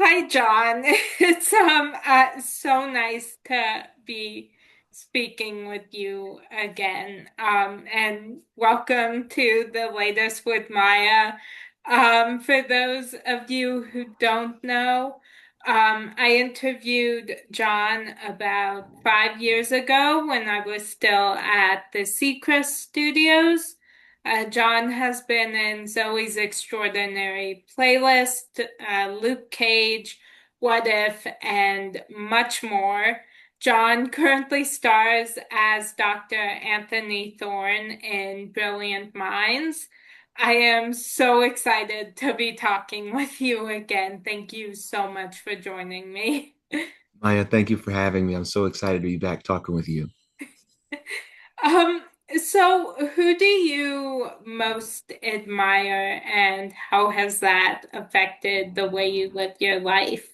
Hi, John. It's so nice to be speaking with you again. And welcome to the latest with Maya. For those of you who don't know, I interviewed John about 5 years ago when I was still at the Seacrest Studios. John has been in Zoe's Extraordinary Playlist, Luke Cage, What If, and much more. John currently stars as Dr. Anthony Thorne in Brilliant Minds. I am so excited to be talking with you again. Thank you so much for joining me. Maya, thank you for having me. I'm so excited to be back talking with you. Um, so who do you most admire and how has that affected the way you live your life?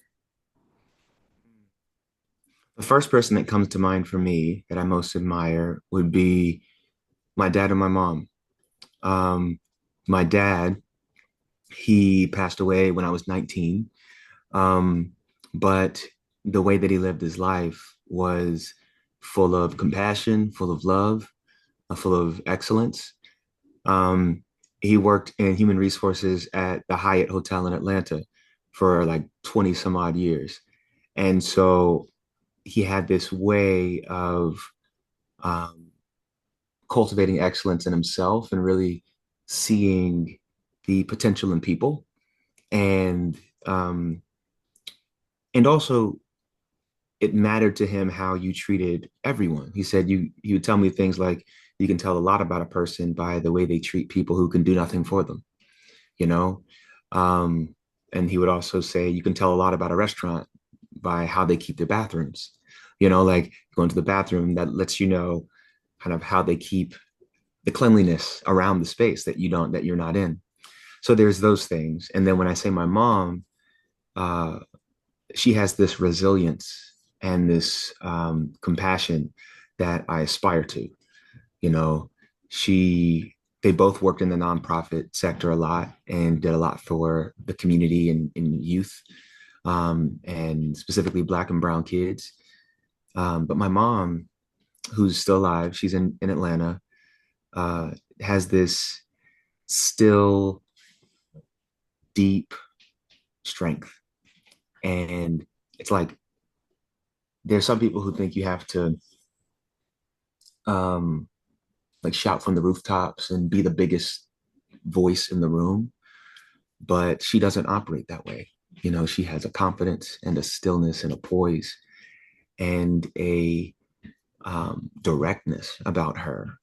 The first person that comes to mind for me that I most admire would be my dad and my mom. Um, my dad, he passed away when I was 19, um, but the way that he lived his life was full of compassion, full of love, full of excellence. Um, he worked in human resources at the Hyatt Hotel in Atlanta for like 20 some odd years. And so he had this way of um, cultivating excellence in himself and really seeing the potential in people and um, and also it mattered to him how you treated everyone. He said you would tell me things like you can tell a lot about a person by the way they treat people who can do nothing for them, you know. Um, and he would also say you can tell a lot about a restaurant by how they keep their bathrooms. Like going to the bathroom, that lets you know kind of how they keep the cleanliness around the space that you're not in. So there's those things. And then when I say my mom, uh, she has this resilience and this compassion that I aspire to. You know, she they both worked in the nonprofit sector a lot and did a lot for the community and youth, and specifically Black and Brown kids. But my mom, who's still alive, she's in Atlanta, uh, has this still deep strength. And it's like there's some people who think you have to um, like shout from the rooftops and be the biggest voice in the room, but she doesn't operate that way. She has a confidence and a stillness and a poise and a directness about her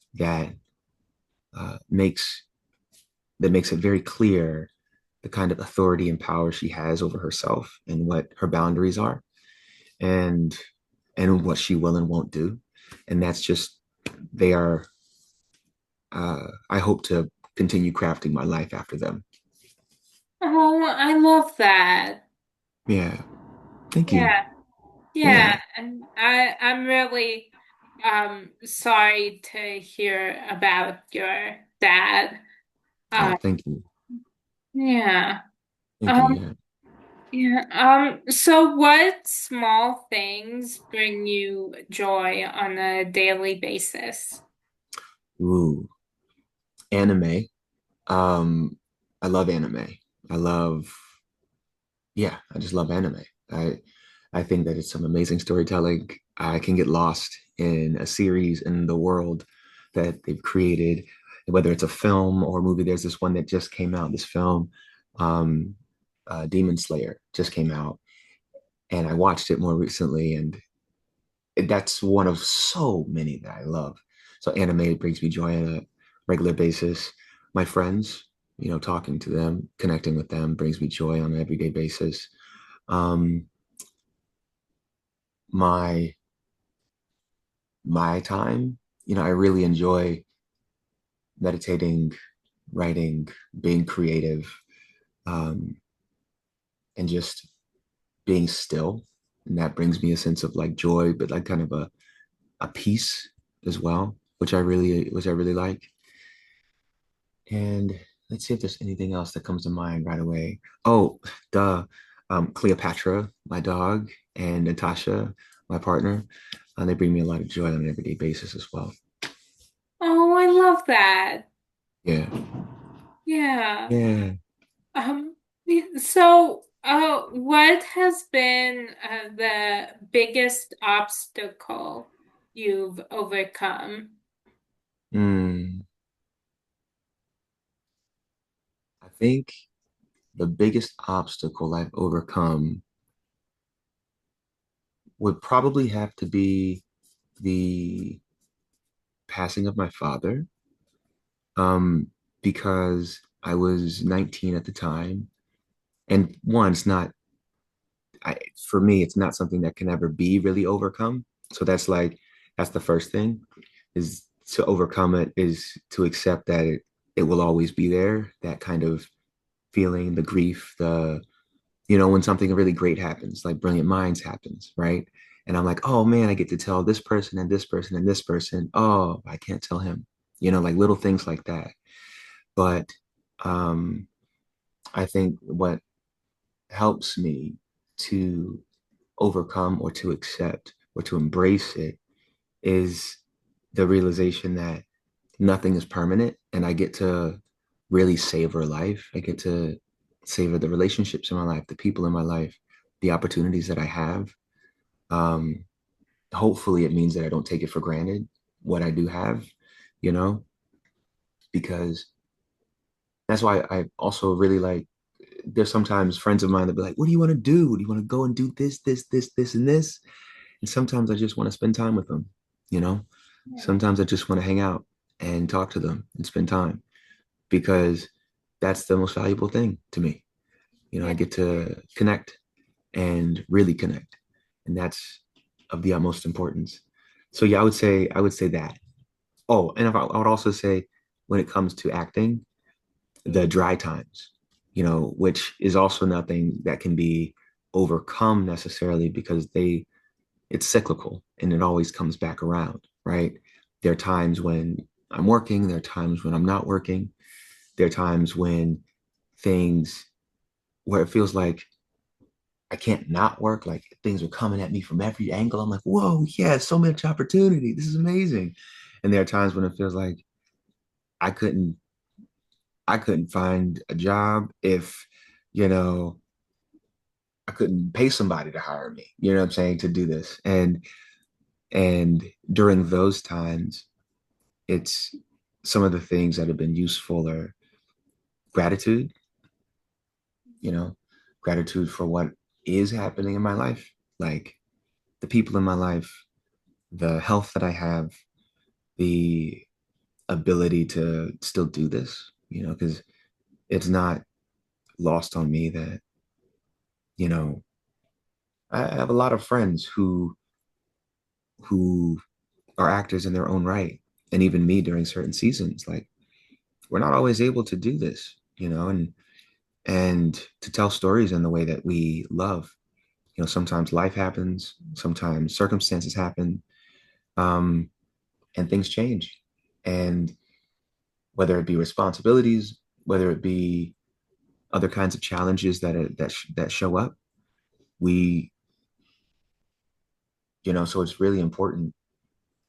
uh, makes that makes it very clear the kind of authority and power she has over herself and what her boundaries are and what she will and won't do. And that's just they are I hope to continue crafting my life after them. Oh, I love that. Yeah. Thank you. Yeah, yeah. Yeah. And I'm really sorry to hear about your dad. Oh, Uh thank you. yeah. Thank you. Um Yeah. yeah. So what small things bring you joy on a daily basis? Ooh, anime. Um, I love anime. I love, yeah, I just love anime. I I think that it's some amazing storytelling. I can get lost in a series in the world that they've created, whether it's a film or a movie. There's this one that just came out, this film, um, Demon Slayer just came out, and I watched it more recently, and that's one of so many that I love. So anime brings me joy on a regular basis. My friends, talking to them, connecting with them brings me joy on an everyday basis. Um, my my time, I really enjoy meditating, writing, being creative, um, and just being still. And that brings me a sense of like joy, but like kind of a peace as well, which I really like. And let's see if there's anything else that comes to mind right away. Oh, duh. Cleopatra, my dog, and Natasha, my partner. They bring me a lot of joy on an everyday basis as well. Oh, I love that. Yeah. Yeah. Yeah. Um, so, what has been the biggest obstacle you've overcome? Mm, I think the biggest obstacle I've overcome would probably have to be the passing of my father, um, because I was 19 at the time. And one, it's not, for me, it's not something that can ever be really overcome. So that's the first thing is to overcome it, is to accept that it will always be there, that kind of feeling, the grief, when something really great happens, like Brilliant Minds happens, right? And I'm like, oh man, I get to tell this person and this person and this person. Oh, I can't tell him, like little things like that. But um, I think what helps me to overcome or to accept or to embrace it is the realization that nothing is permanent and I get to really savor life. I get to savor the relationships in my life, the people in my life, the opportunities that I have. Um, Hopefully, it means that I don't take it for granted what I do have, you know, because that's why I also really like. There's sometimes friends of mine that be like, "What do you want to do? Do you want to go and do this, this, this, this, and this?" And sometimes I just want to spend time with them, you know. Yeah. Sometimes I just want to hang out and talk to them and spend time because that's the most valuable thing to me. I Yeah. get to connect and really connect, and that's of the utmost importance. So yeah, I would say that. Oh, and I would also say when it comes to acting, the dry times, which is also nothing that can be overcome necessarily because it's cyclical and it always comes back around, right? There are times when I'm working, there are times when I'm not working, there are times when things where it feels like I can't not work, like things are coming at me from every angle. I'm like, whoa, yeah, so much opportunity. This is amazing. And there are times when it feels like I couldn't I couldn't find a job if, you know, I couldn't pay somebody to hire me, you know what I'm saying, to do this. And during those times, it's some of the things that have been useful are gratitude, you know, gratitude for what is happening in my life, like the people in my life, the health that I have, the ability to still do this, because it's not lost on me that, you know, I have a lot of friends who are actors in their own right. And even me during certain seasons, like we're not always able to do this, and to tell stories in the way that we love. Sometimes life happens, sometimes circumstances happen, um, and things change. And whether it be responsibilities, whether it be other kinds of challenges that show up, we, so it's really important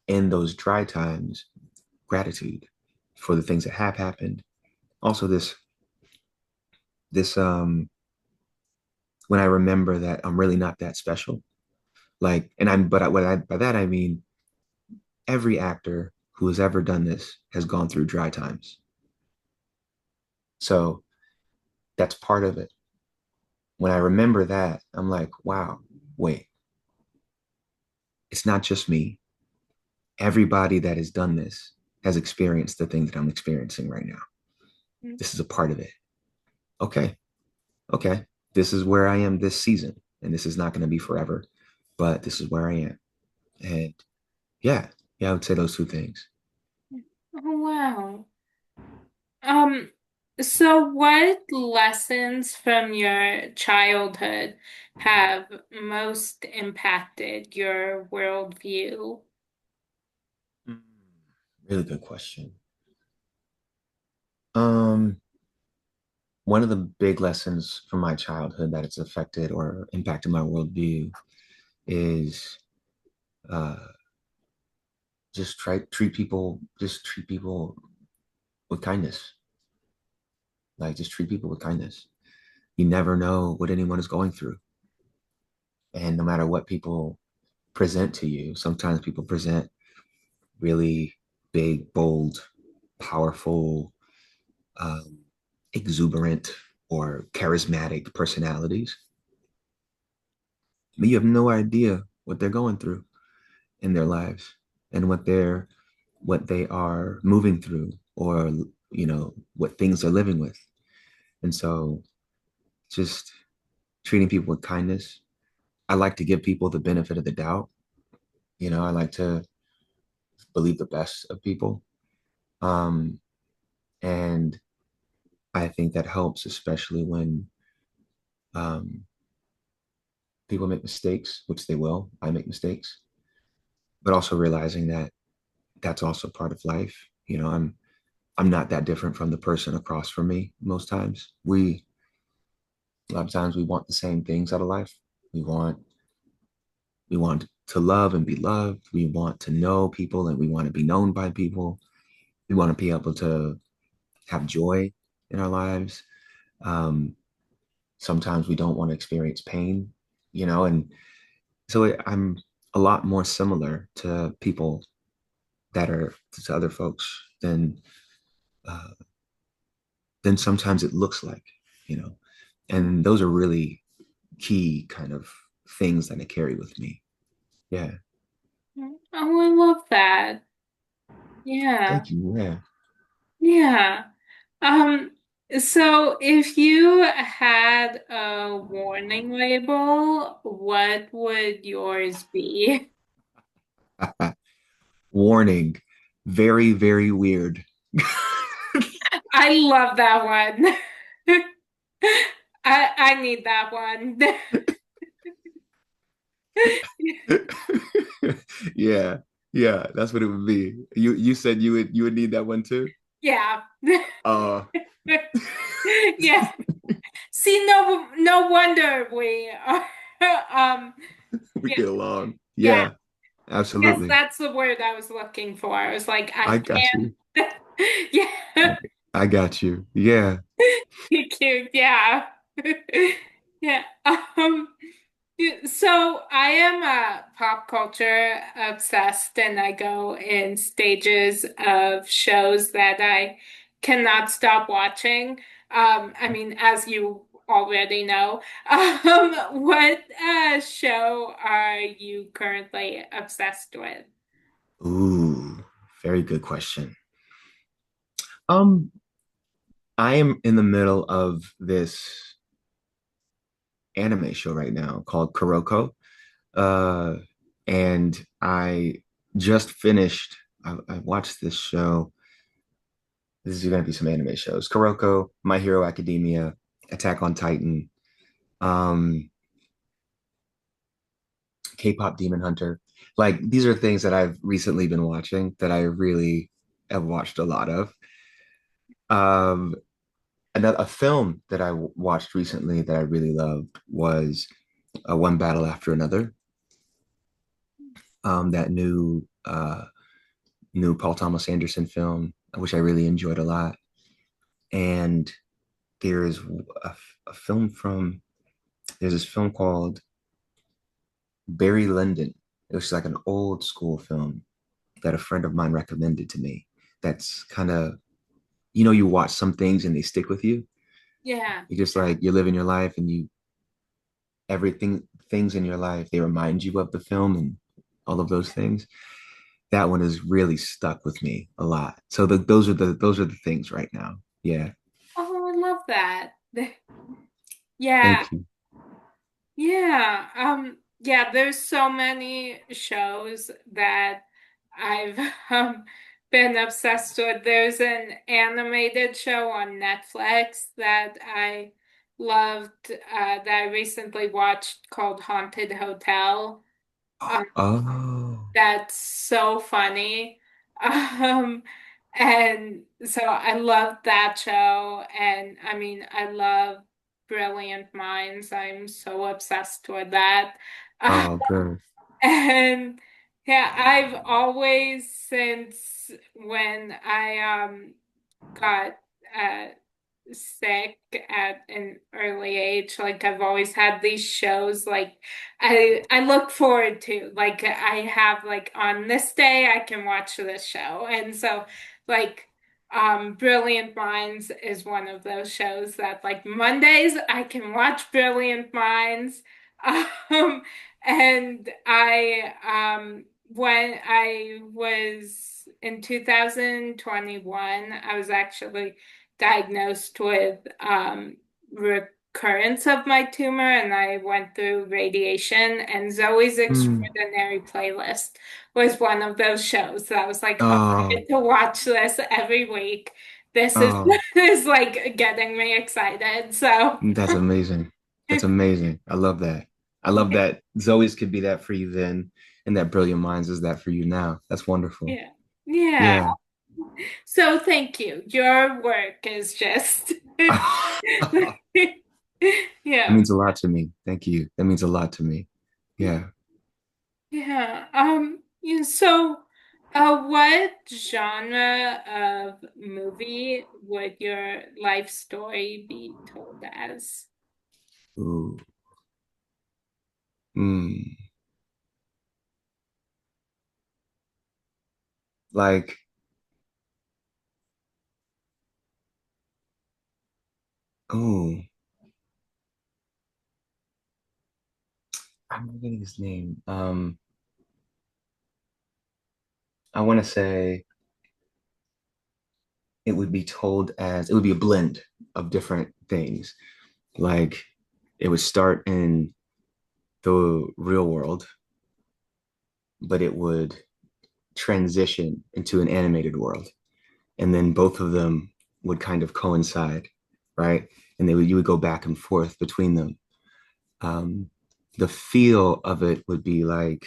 in those dry times, gratitude for the things that have happened. Also, this when I remember that I'm really not that special, like, and I'm, but what I by that I mean every actor who has ever done this has gone through dry times. So that's part of it. When I remember that, I'm like, wow, wait, it's not just me. Everybody that has done this has experienced the thing that I'm experiencing right now. This is a part of it. Okay, okay. This is where I am this season, and this is not going to be forever, but this is where I am. And yeah, yeah, I would say those two things. Oh, wow. Um, so what lessons from your childhood have most impacted your worldview? Mm, Really good question. Um, one of the big lessons from my childhood that it's affected or impacted my worldview is uh, just treat people with kindness. Like just treat people with kindness. You never know what anyone is going through. And no matter what people present to you, sometimes people present really big, bold, powerful, um, exuberant, or charismatic personalities. But you have no idea what they're going through in their lives and what they are moving through or what things they're living with. And so just treating people with kindness. I like to give people the benefit of the doubt. I like to believe the best of people. Um, and I think that helps, especially when um, people make mistakes, which they will. I make mistakes, but also realizing that that's also part of life. I'm not that different from the person across from me most times. A lot of times we want the same things out of life. We want we want to love and be loved. We want to know people and we want to be known by people. We want to be able to have joy in our lives. Um, Sometimes we don't want to experience pain, and so I'm a lot more similar to people that are to other folks uh, than sometimes it looks like, you know, and those are really key kind of things that I carry with me. Yeah. Oh, I love that. Yeah. Thank you. Yeah. Yeah. Um, so if you had a warning label, what would yours be? Warning. Very, very weird. I love that one. I need that one. Yeah. Yeah, that's what it would be. You said you would need that one too? Yeah. Uh Yeah. See, no wonder we are we yeah, get along. yeah. Yeah, Yes, absolutely. that's the word I was looking for. I was like, I I got you. can't. Yeah. I got you. Yeah. Cute. Yeah. Yeah. So I am pop culture obsessed and I go in stages of shows that I cannot stop watching. I mean, as you already know, what show are you currently obsessed with? Ooh, very good question. Um, I am in the middle of this anime show right now called Kuroko. Uh, and I just finished, I watched this show. This is going to be some anime shows. Kuroko, My Hero Academia, Attack on Titan, um, K-pop Demon Hunter. Like these are things that I've recently been watching that I really have watched a lot of. Um, a film that I watched recently that I really loved was One Battle After Another. That new Paul Thomas Anderson film, which I really enjoyed a lot. And there is a film from there's this film called Barry Lyndon. It was like an old school film that a friend of mine recommended to me. That's kind of you watch some things and they stick with you. Yeah. You just like you're living your life and you everything things in your life they remind you of the film and all of those things. That one has really stuck with me a lot. So those are the things right now. Yeah. Oh, I love that. Yeah. Thank you. Yeah, yeah, there's so many shows that I've been obsessed with. There's an animated show on Netflix that I loved that I recently watched called Haunted Hotel. Um, Oh. that's so funny. Um, And so I love that show. And I mean, I love Brilliant Minds. I'm so obsessed with that. Oh, good. And yeah, I've always, since when I got uh sick at an early age. Like I've always had these shows like I look forward to. Like I have like on this day I can watch this show. And so like Brilliant Minds is one of those shows that like Mondays I can watch Brilliant Minds. Um and when I was in 2021 I was actually diagnosed with recurrence of my tumor, and I went through radiation. And Zoe's Mm. Extraordinary Playlist was one of those shows that I was like, oh, I Oh, get to watch this every week. This is oh, is like getting me excited. So that's amazing. That's amazing. I love that. I love that Zoe's could be that for you then, and that Brilliant Minds is that for you now. That's wonderful. yeah, yeah. Yeah. So thank you. Your work is just That yeah. means a lot to me. Thank you. That means a lot to me. Yeah. Yeah. So, what genre of movie would your life story be told as? Ooh. Mm. Like, oh, I'm forgetting his name. I want to say it would be told as it would be a blend of different things. Like it would start in the real world, but it would transition into an animated world. And then both of them would kind of coincide, right? And you would go back and forth between them. Um, the feel of it would be like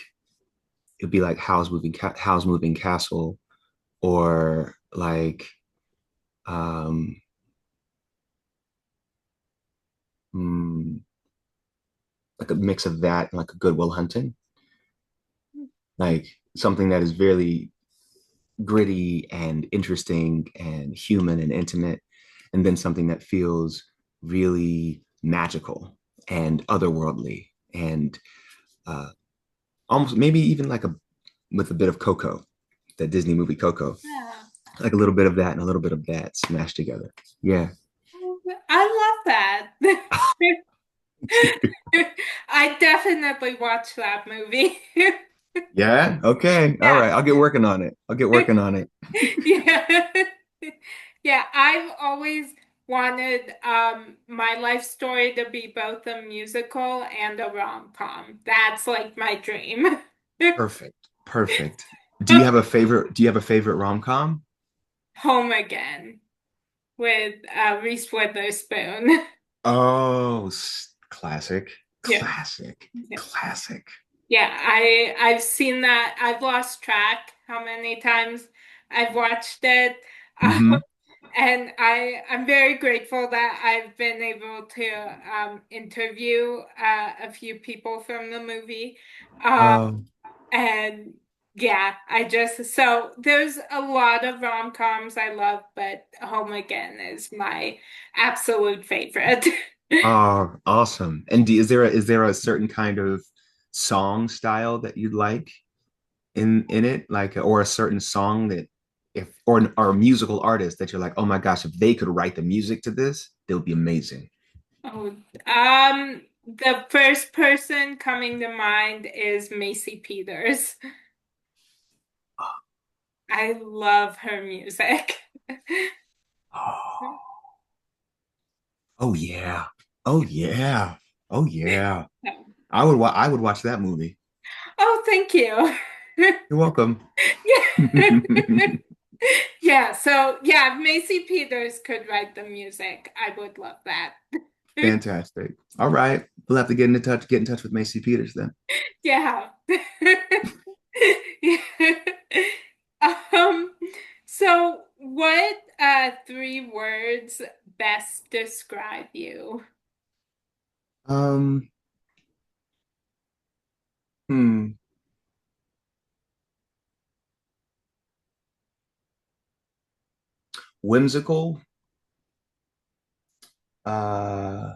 it'd be like Howl's Moving Castle, or um, mm, like a mix of that and like a Good Will Hunting, like something that is very gritty and interesting and human and intimate, and then something that feels really magical and otherworldly and uh, almost maybe even like a with a bit of Coco, that Disney movie Coco, Yeah. like a little bit of that and a little bit of that smashed together. Yeah. I love that. I definitely watched that movie. Yeah. Okay. All Yeah. right. I'll get working on it. I'll get working on it. Yeah. Yeah, I've always wanted my life story to be both a musical and a rom-com. That's like my dream. Perfect. Perfect. Do you have a favorite? Do you have a favorite rom com? Home Again with Reese Witherspoon. Oh, classic, Yeah. classic, Yeah. classic. Yeah, I've seen that. I've lost track how many times I've watched it. Mm-hmm. And I'm very grateful that I've been able to interview a few people from the movie. Um, Oh, and yeah, I just so there's a lot of rom-coms I love, but Home Again is my absolute favorite. oh, awesome. And is there a certain kind of song style that you'd like in it, like, or a certain song that if or a musical artist that you're like, oh my gosh, if they could write the music to this, they would be amazing. Oh, the first person coming to mind is Macy Peters. I love her music. Oh, oh yeah. Oh yeah. Oh yeah. I would watch that movie. Oh, thank you. You're welcome. Yeah. Yeah, so yeah, if Macy Peters could write the music, I would love that. Fantastic. All right. We'll have to get in touch with Macy Peters then. Yeah. Yeah. Um, so what three words best describe you? Um, hmm, whimsical, uh,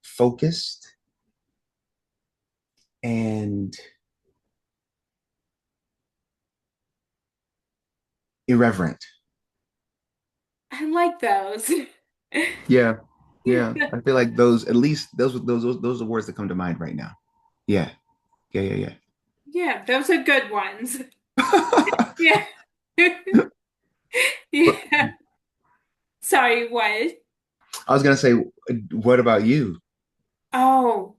focused, and irreverent. I like those. Yeah, yeah. Yeah, I feel like those, at least those are the words that come to mind right now. Yeah, yeah, yeah, yeah, those are good ones. yeah. Yeah. But Yeah. Sorry, what? I was gonna say, what about you? Oh,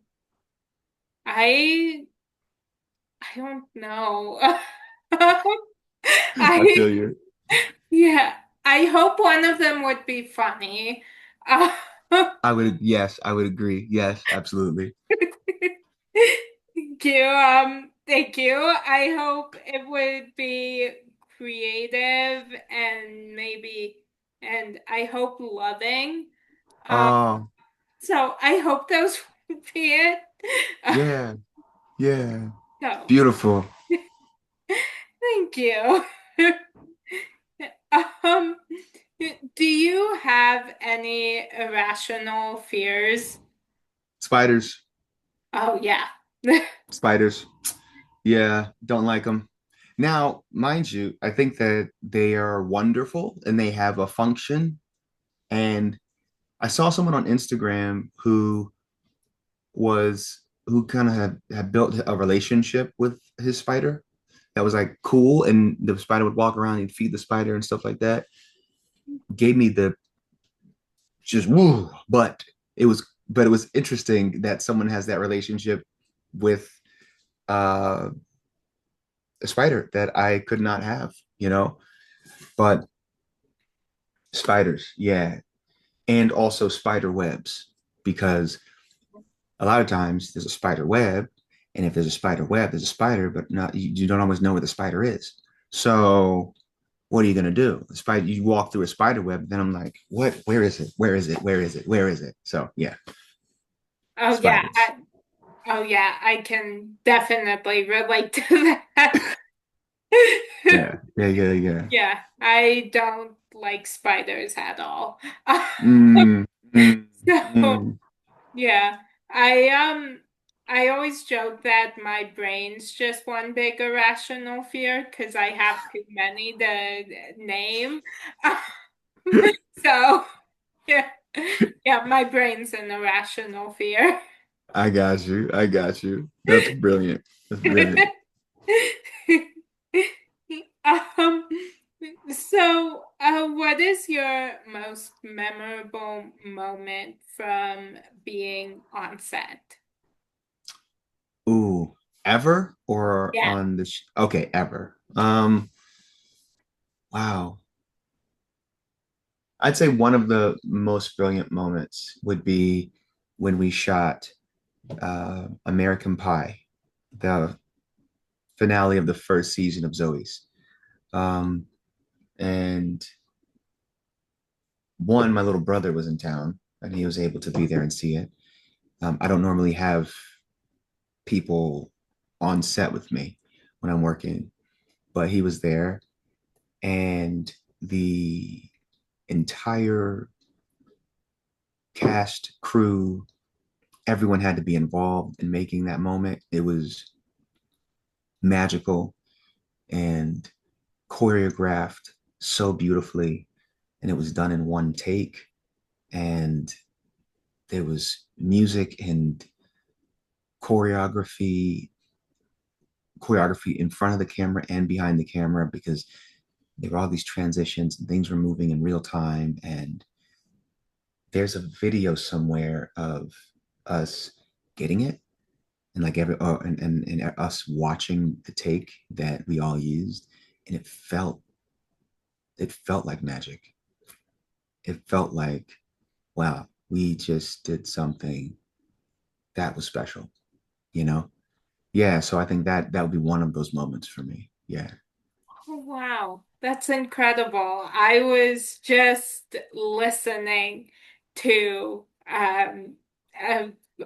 I I don't know. I I feel you. yeah, I hope one of them would be funny. Uh, Yes, I would agree. Yes, absolutely. thank you. Thank you. I hope it would be creative and and I hope loving. Um, Oh, so I hope those would be it. yeah, yeah. So Beautiful. thank you. Um, do you have any irrational fears? Spiders, Oh yeah. spiders. Yeah, don't like them. Now, mind you, I think that they are wonderful and they have a function. And I saw someone on Instagram who kind of had built a relationship with his spider that was like cool, and the spider would walk around and feed the spider and stuff like that. Gave me the just woo, but it was interesting that someone has that relationship with uh a spider that I could not have, you know. But spiders, yeah, and also spider webs, because a lot of times there's a spider web, and if there's a spider web, there's a spider, but not you don't always know where the spider is. So what are you gonna do? The spider, you walk through a spider web, then I'm like, what? Where is it? Where is it? Where is it? Where is it? So yeah, Oh yeah. spiders. Oh yeah, I can definitely relate to that. Yeah, yeah, yeah, yeah. Yeah, I don't like spiders at all. Mm, mm, So, mm. yeah, I um I always joke that my brain's just one big irrational fear because I have too many to name. So, yeah. Yeah, my brain's an irrational fear. I got you. I got you. That's brilliant. That's brilliant. Um, what is your most memorable moment from being on set? Ooh, ever or Yeah. on the okay, ever. Wow. I'd say one of the most brilliant moments would be when we shot American Pie, the finale of the first season of Zoe's. Um, and one, my little brother was in town and he was able to be there and see it. I don't normally have people on set with me when I'm working, but he was there, and the entire cast, crew, everyone had to be involved in making that moment. It was magical and choreographed so beautifully, and it was done in one take. And there was music and choreography choreography in front of the camera and behind the camera, because there were all these transitions and things were moving in real time. And there's a video somewhere of us getting it, and like and us watching the take that we all used, and it felt like magic. It felt like, wow, we just did something that was special, you know. Yeah, so I think that would be one of those moments for me. Yeah. Wow, that's incredible. I was just listening to uh,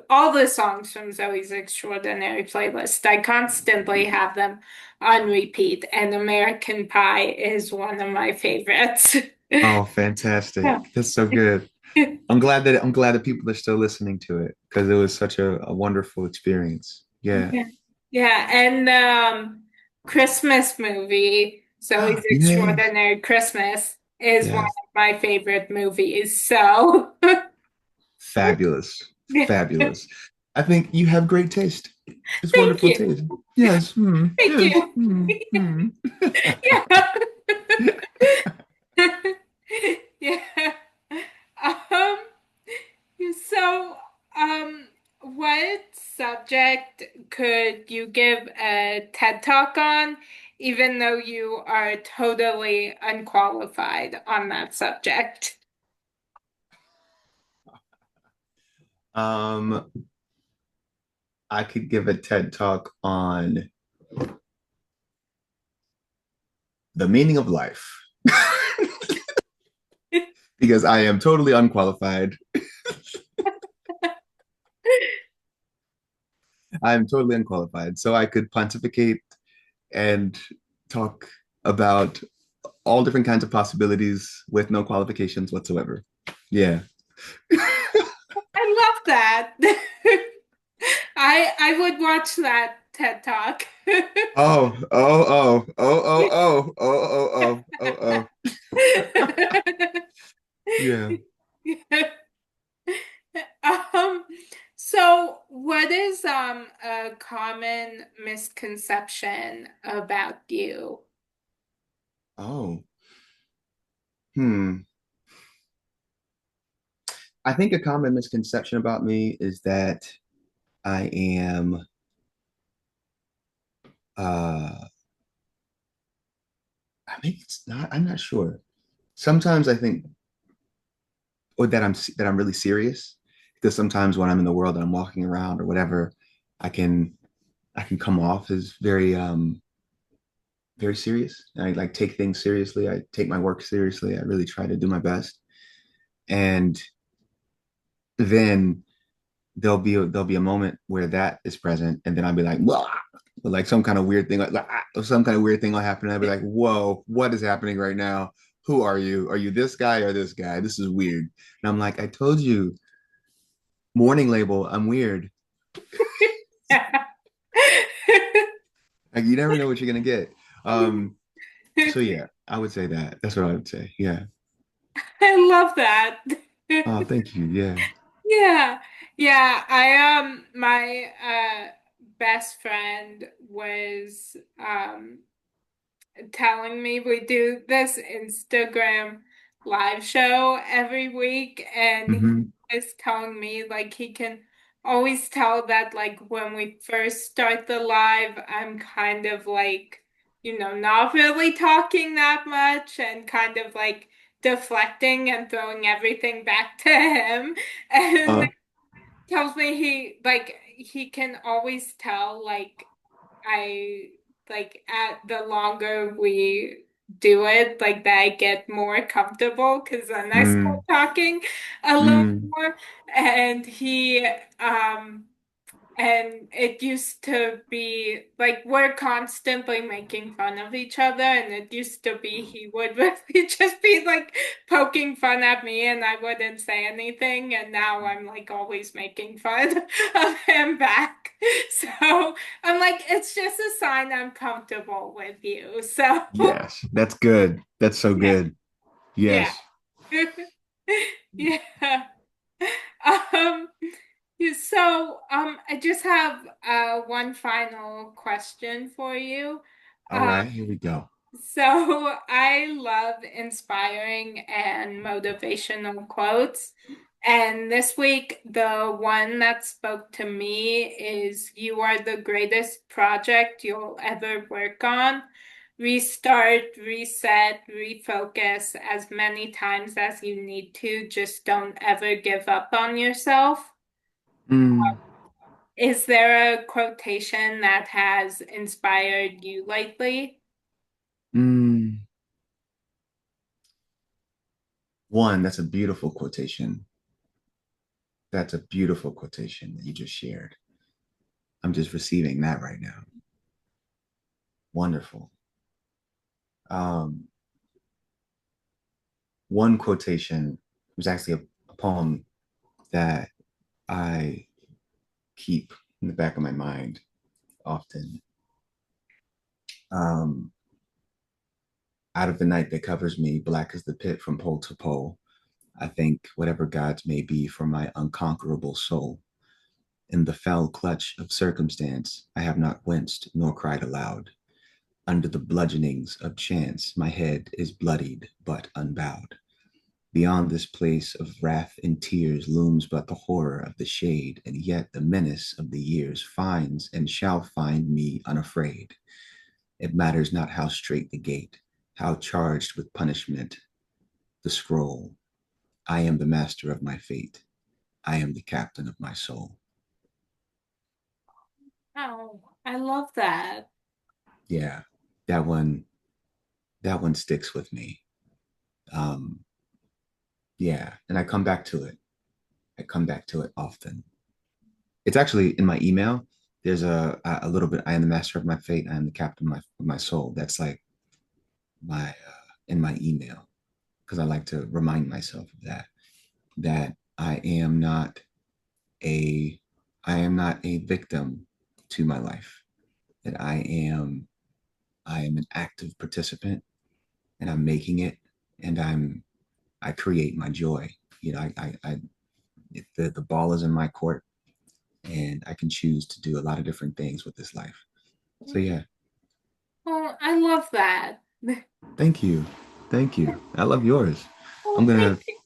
all the songs from Zoe's Extraordinary Playlist. I constantly have them on repeat, and American Pie is one of my favorites. Oh, fantastic. Yeah. That's so good. I'm glad that people are still listening to it because it was such a wonderful experience. Yeah. Yeah. Yeah, and Christmas movie, Zoe's Yes. Extraordinary Christmas is one Yes. of my favorite movies. So, Fabulous. yeah. Fabulous. I think you have great taste. It's Thank wonderful you. taste. Yes. Thank Yes. you. Yeah. Yeah. Um, so, what subject could you give a TED Talk on, even though you are totally unqualified on that subject? Um, I could give a TED talk on the meaning of life because I am totally unqualified. I am totally unqualified. So I could pontificate and talk about all different kinds of possibilities with no qualifications whatsoever. Yeah. I love that. I would watch that TED Talk. Oh, oh, oh, oh, oh, oh, oh, oh, oh, oh, oh. Yeah. Um, so what is a common misconception about you? Oh. Hmm. I think a common misconception about me is that I am I mean it's not I'm not sure. Sometimes I think or that I'm really serious because sometimes when I'm in the world and I'm walking around or whatever, I can I can come off as very serious. I like take things seriously. I take my work seriously. I really try to do my best. And then there'll be a moment where that is present, and then I'll be like, "Wah!" Like some kind of weird thing, like some kind of weird thing will happen. And I'll be like, "Whoa, what is happening right now? Who are you? Are you this guy or this guy? This is weird." And I'm like, "I told you, warning label. I'm weird. Like you never know what you're gonna get." So yeah, I would say that. That's what I would say. Yeah. I love that. Oh, thank you. Yeah. Yeah. Yeah, I my best friend was telling me we do this Instagram live show every week, and he Hmm. was telling me like he can always tell that like when we first start the live, I'm kind of like, not really talking that much and kind of like deflecting and throwing everything back to him. And Uh, tells me he can always tell I at the longer we do it, like that I get more comfortable because then I start mm, talking a little mm, more. And he and it used to be like we're constantly making fun of each other, and it used to be he would really just be like poking fun at me, and I wouldn't say anything, and now I'm like always making fun of him back. So I'm like, it's just a sign I'm comfortable with you. So yes, that's good. That's so yeah, good. yeah, Yes. yeah. Um, yeah, so, I just have one final question for you. All right, here we go. So I love inspiring and motivational quotes. And this week, the one that spoke to me is "You are the greatest project you'll ever work on. Restart, reset, refocus as many times as you need to. Just don't ever give up on yourself." Mm, Is there a quotation that has inspired you lately? Mm, one, that's a beautiful quotation. That's a beautiful quotation that you just shared. I'm just receiving that right now. Wonderful. Um, one quotation was actually a poem that I keep in the back of my mind often. Um, Out of the night that covers me, black as the pit from pole to pole, I thank whatever gods may be for my unconquerable soul. In the fell clutch of circumstance, I have not winced nor cried aloud. Under the bludgeonings of chance, my head is bloodied but unbowed. Beyond this place of wrath and tears looms but the horror of the shade, and yet the menace of the years finds and shall find me unafraid. It matters not how straight the gate, how charged with punishment the scroll. I am the master of my fate. I am the captain of my soul. Oh, I love that. Yeah, that one, that one sticks with me. Um, yeah, and I come back to it. I come back to it often. It's actually in my email. There's a little bit. I am the master of my fate. I am the captain of my soul. That's like my in my email because I like to remind myself of that. That a I am not a victim to my life. That I am an active participant and I'm making it and I create my joy. You know, I the ball is in my court and I can choose to do a lot of different things with this life. So yeah, Oh, I love that. thank you. Thank you. I love yours. I'm Oh, gonna, thank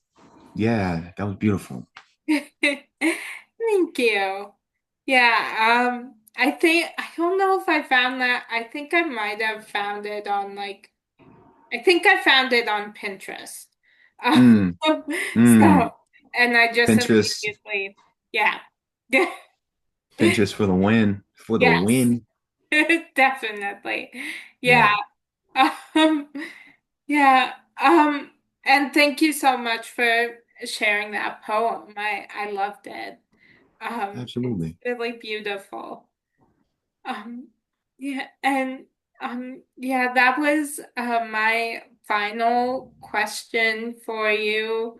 yeah, that was beautiful. you. Thank you. Yeah, I think I don't know if I found that. I think I might have found it on like I think I found it on Pinterest. Um, Mm, mm. so and I just Pinterest, immediately, yeah. Pinterest for the win. For the Yes, win. definitely. Yeah. Yeah, Um, yeah. And thank you so much for sharing that poem. I loved it. It's absolutely. really beautiful. Um, yeah, and yeah, that was my final question for you.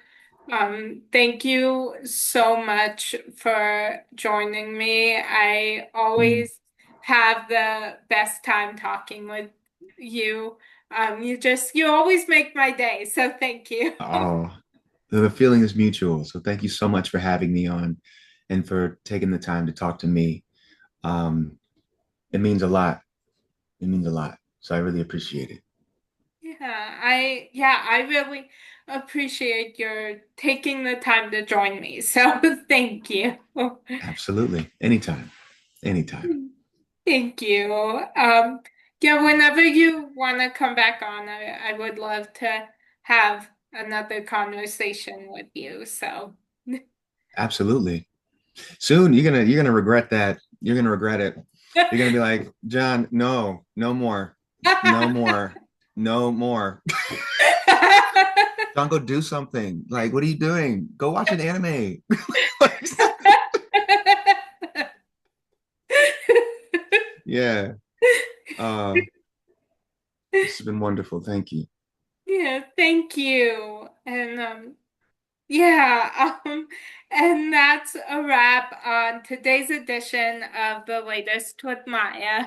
Thank you so much for joining me. I Mm. always have the best time talking with you. You always make my day, so thank you. Oh, the feeling is mutual. So thank you so much for having me on and for taking the time to talk to me. Um, it means a lot. It means a lot. So I really appreciate it. I really appreciate your taking the time to join me. So thank you. Absolutely. Anytime. Anytime. Thank you. Yeah, whenever you want to come back on, I would love to have another conversation with you. So Absolutely. Soon you're gonna regret that. You're gonna regret it. You're gonna be like, John, no, no more. No more. No more. John, go do something. Like, what are you doing? Go watch an anime. Yeah. Uh, this has been wonderful. Thank you. Yeah, thank you. And yeah, and that's a wrap on today's edition of the latest with Maya.